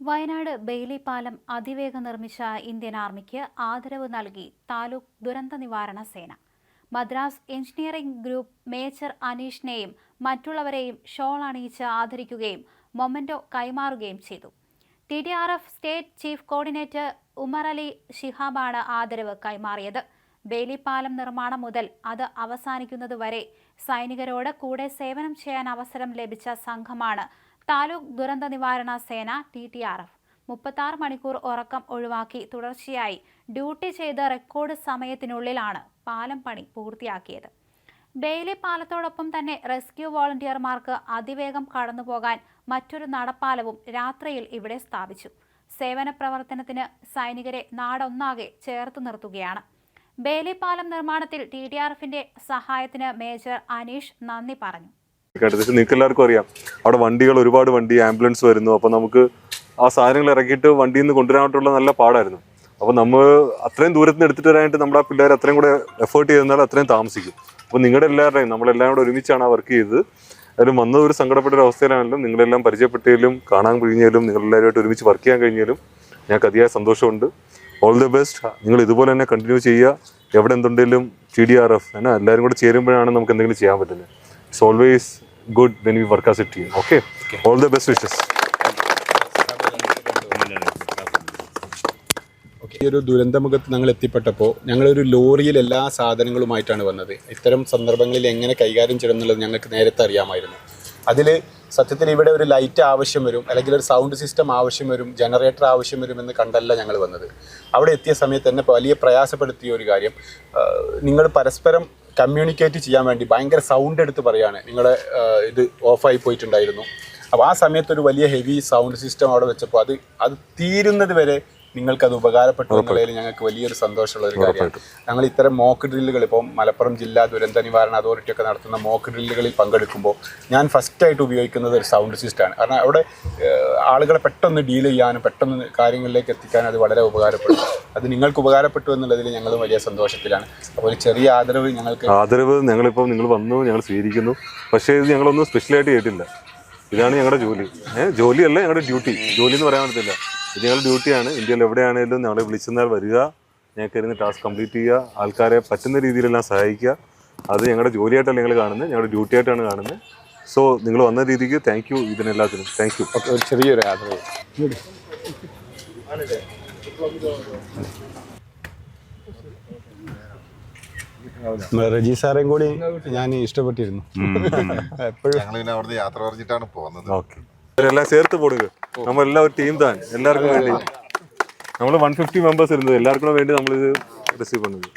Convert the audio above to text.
Wayanad Bailey പാലം അതിവേഗം നിർമ്മിച്ച ഇന്ത്യൻ ആർമിക്ക് ആദരവ് നൽകി താലൂക്ക് ദുരന്ത നിവാരണ സേന. മദ്രാസ് എഞ്ചിനീയറിംഗ് ഗ്രൂപ്പ് മേജർ അനീഷിനെയും മറ്റുള്ളവരെയും ഷോൾ അണിയിച്ച് ആദരിക്കുകയും മൊമെന്റോ കൈമാറുകയും ചെയ്തു. TDRF state chief coordinator Umar Ali ശിഹാബാണ് ആദരവ് കൈമാറിയത്. ബെയിലി പാലം നിർമ്മാണം മുതൽ അത് അവസാനിക്കുന്നതുവരെ സൈനികരോട് കൂടെ സേവനം ചെയ്യാൻ അവസരം ലഭിച്ച സംഘമാണ് താലൂക്ക് ദുരന്ത നിവാരണ സേന TDRF. 36 മണിക്കൂർ ഉറക്കം ഒഴിവാക്കി തുടർച്ചയായി ഡ്യൂട്ടി ചെയ്ത് റെക്കോർഡ് സമയത്തിനുള്ളിലാണ് പാലം പണി പൂർത്തിയാക്കിയത്. ബെയിലി പാലത്തോടൊപ്പം തന്നെ റെസ്ക്യൂ വോളണ്ടിയർമാർക്ക് അതിവേഗം കടന്നുപോകാൻ മറ്റൊരു നടപ്പാലവും രാത്രിയിൽ ഇവിടെ സ്ഥാപിച്ചു. സേവന പ്രവർത്തനത്തിന് സൈനികരെ നാടൊന്നാകെ ചേർത്ത് നിർത്തുകയാണ്. ബെയിലി പാലം നിർമ്മാണത്തിൽ TDRFന്റെ സഹായത്തിന് മേജർ അനീഷ് നന്ദി പറഞ്ഞു. നിങ്ങൾക്ക് എല്ലാവർക്കും അറിയാം, അവിടെ വണ്ടികൾ ഒരുപാട് വണ്ടി ആംബുലൻസ് വരുന്നു. അപ്പോൾ നമുക്ക് ആ സാധനങ്ങൾ ഇറക്കിയിട്ട് വണ്ടിയിൽ നിന്ന് കൊണ്ടുവരാനായിട്ടുള്ള നല്ല പാടായിരുന്നു. അപ്പോൾ നമ്മൾ അത്രയും ദൂരത്ത് നിന്ന് എടുത്തിട്ട് വരാനായിട്ട് നമ്മുടെ പിള്ളേർ അത്രയും കൂടെ എഫേർട്ട് ചെയ്താൽ അത്രയും താമസിക്കും. അപ്പോൾ നിങ്ങളുടെ എല്ലാവരുടെയും നമ്മളെല്ലാം കൂടെ ഒരുമിച്ചാണ് ആ വർക്ക് ചെയ്തത്. അതിലും വന്നത് ഒരു സങ്കടപ്പെട്ട ഒരു അവസ്ഥയിലാണെങ്കിലും നിങ്ങളെല്ലാം പരിചയപ്പെട്ടതിലും കാണാൻ കഴിഞ്ഞാലും നിങ്ങളെല്ലാവരുമായിട്ട് ഒരുമിച്ച് വർക്ക് ചെയ്യാൻ കഴിഞ്ഞാലും ഞങ്ങൾക്ക് അതിയായ സന്തോഷമുണ്ട്. All the best. നിങ്ങൾ ഇതുപോലെ തന്നെ കണ്ടിന്യൂ ചെയ്യുക. എവിടെ എന്തുണ്ടെങ്കിലും TDRF എല്ലാവരും കൂടെ ചേരുമ്പോഴാണ് നമുക്ക് എന്തെങ്കിലും ചെയ്യാൻ പറ്റുന്നത്. It's always good when we work as a team. Okay? All the best wishes. ഈ ഒരു ദുരന്തമുഖത്ത് ഞങ്ങൾ എത്തിപ്പെട്ടപ്പോൾ ഞങ്ങളൊരു ലോറിയിൽ എല്ലാ സാധനങ്ങളുമായിട്ടാണ് വന്നത്. ഇത്തരം സന്ദർഭങ്ങളിൽ എങ്ങനെ കൈകാര്യം ചെയ്യണം എന്നുള്ളത് ഞങ്ങൾക്ക് നേരത്തെ അറിയാമായിരുന്നു. അതിൽ സത്യത്തിൽ ഇവിടെ ഒരു ലൈറ്റ് ആവശ്യം വരും, അല്ലെങ്കിൽ ഒരു സൗണ്ട് സിസ്റ്റം ആവശ്യം വരും, ജനറേറ്റർ ആവശ്യം വരുമെന്ന് കണ്ടല്ല ഞങ്ങൾ വന്നത്. അവിടെ എത്തിയ സമയത്ത് തന്നെ വലിയ പ്രയാസപ്പെടുത്തിയ ഒരു കാര്യം, നിങ്ങൾ പരസ്പരം കമ്മ്യൂണിക്കേറ്റ് ചെയ്യാൻ വേണ്ടി ഭയങ്കര സൗണ്ട് എടുത്ത് പറയുകയാണ്, നിങ്ങളുടെ ഇത് ഓഫായി പോയിട്ടുണ്ടായിരുന്നു. അപ്പോൾ ആ സമയത്തൊരു വലിയ ഹെവി സൗണ്ട് സിസ്റ്റം അവിടെ വെച്ചപ്പോൾ അത് തീരുന്നത് വരെ നിങ്ങൾക്കത് ഉപകാരപ്പെട്ടു എന്നുള്ളതിൽ ഞങ്ങൾക്ക് വലിയൊരു സന്തോഷമുള്ള ഒരു കാര്യമാണ്. ഞങ്ങൾ ഇത്തരം മോക്ക് ഡ്രില്ലുകൾ ഇപ്പോൾ മലപ്പുറം ജില്ലാ ദുരന്ത നിവാരണ അതോറിറ്റി ഒക്കെ നടത്തുന്ന മോക്ക് ഡ്രില്ലുകളിൽ പങ്കെടുക്കുമ്പോൾ ഞാൻ ഫസ്റ്റായിട്ട് ഉപയോഗിക്കുന്നത് ഒരു സൗണ്ട് സിസ്റ്റമാണ്. കാരണം അവിടെ ആളുകളെ പെട്ടെന്ന് ഡീൽ ചെയ്യാനും പെട്ടെന്ന് കാര്യങ്ങളിലേക്ക് എത്തിക്കാനും അത് വളരെ ഉപകാരപ്പെടും. അത് നിങ്ങൾക്ക് ഉപകാരപ്പെട്ടു എന്നുള്ളതിൽ ഞങ്ങൾ വലിയ സന്തോഷത്തിലാണ്. അപ്പോൾ ഒരു ചെറിയ ആദരവ് ഞങ്ങളിപ്പോൾ നിങ്ങൾ വന്നു, ഞങ്ങൾ സ്വീകരിക്കുന്നു. പക്ഷേ ഇത് ഞങ്ങളൊന്നും സ്പെഷ്യലായിട്ട് ചെയ്തിട്ടില്ല. ഇതാണ് ഞങ്ങളുടെ ജോലി. ജോലിയല്ല, ഞങ്ങളുടെ ഡ്യൂട്ടി. ജോലി എന്ന് പറയാൻ പറ്റത്തില്ല. ഇത് ഞങ്ങളുടെ ഡ്യൂട്ടിയാണ്. ഇന്ത്യയിൽ എവിടെയാണെങ്കിലും ഞങ്ങളെ വിളിച്ചെന്നാൽ വരിക, ഞങ്ങൾക്ക് ഇരുന്ന് ടാസ്ക് കംപ്ലീറ്റ് ചെയ്യുക, ആൾക്കാരെ പറ്റുന്ന രീതിയിലെല്ലാം സഹായിക്കുക. അത് ഞങ്ങളുടെ ജോലിയായിട്ടല്ല ഞങ്ങൾ കാണുന്നത്, ഞങ്ങളുടെ ഡ്യൂട്ടി ആയിട്ടാണ് കാണുന്നത്. സോ നിങ്ങൾ വന്ന രീതിക്ക് താങ്ക് യു. ഇതിനെല്ലാത്തിനും താങ്ക് യു. ഒരു ചെറിയൊരു ആദരവ്. റജി സാറേയും കൂടി ഞാൻ ഇഷ്ടപ്പെട്ടിരുന്നു. എപ്പോഴും അവിടുന്ന് യാത്ര പറഞ്ഞിട്ടാണ് പോകുന്നത്. ഓക്കെ, എല്ലാം ചേർത്ത് പോടുക. നമ്മളെല്ലാം ഒരു ടീം താൻ. എല്ലാവർക്കും വേണ്ടി നമ്മൾ 150 മെമ്പേഴ്സ് ഇരുന്നത്. എല്ലാവർക്കും വേണ്ടി നമ്മളിത് റിസീവ് பண்ணுது.